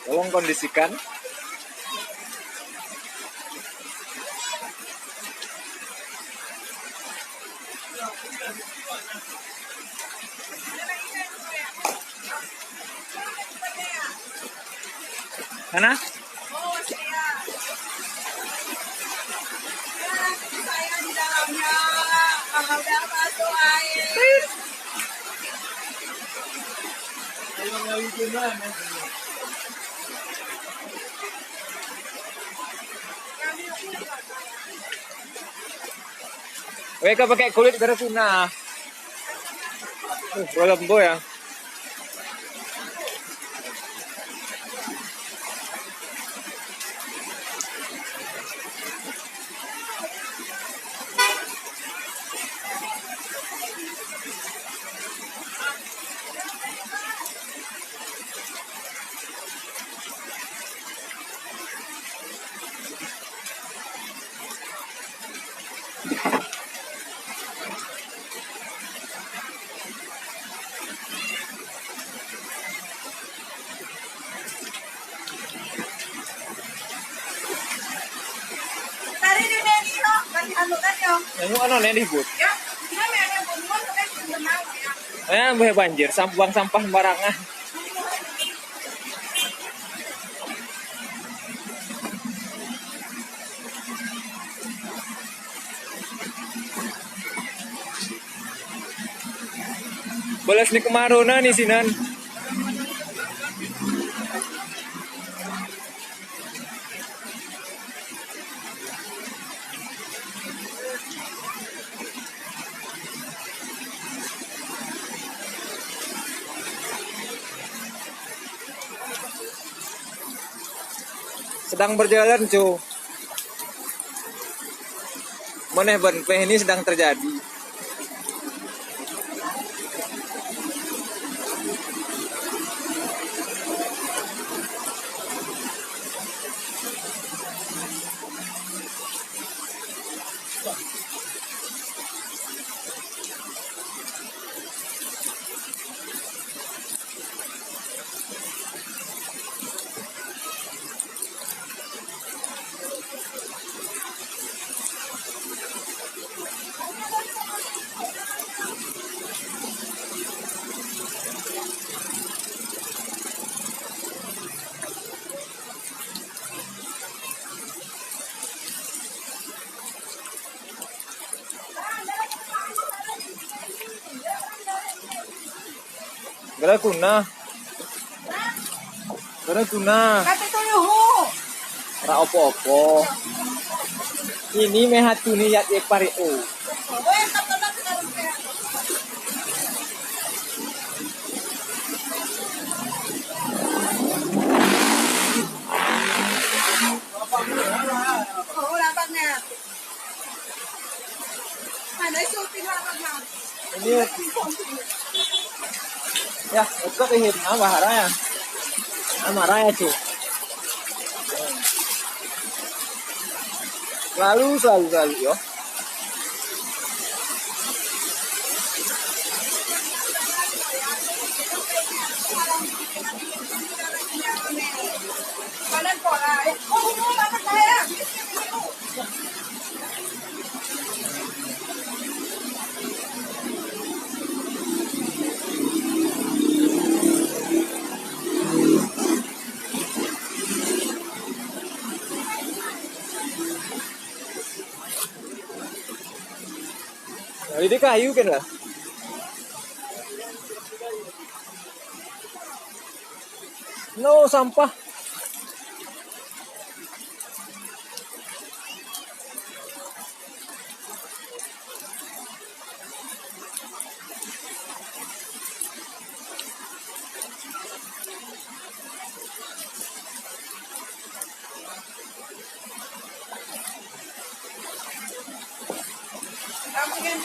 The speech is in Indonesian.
Tolong kondisikan. Mana? Oh, saya. Saya di dalamnya. Udah masuk air. Mereka pakai kulit gara tuna. Lembu ya. Tari di Neni lo, kan anukan yo. Yang ano nih dibut? Ya, kita may ada bunga sampai berenang ya. Buah banjir, buang sampah sembarangan. Balas ni kemarau na ni sinan. Sedang berjalan, cu. Maneh benpeh ini sedang terjadi. Gara kuna. Gara kuna. Kata itu yuhu. Ra opo-opo. Ini mehatu ni yat ek pare o. Oh, yang kata nak sekarang kayak. Oh, lapaknya. Ada syuting lapaknya. Ini ya, itu kehit bahara ya. Marah ya, cu. Selalu yo. Kalian pola. Oh, ini lapak saya. Nah, ini kayu kan lah. No sampah. Kamu yang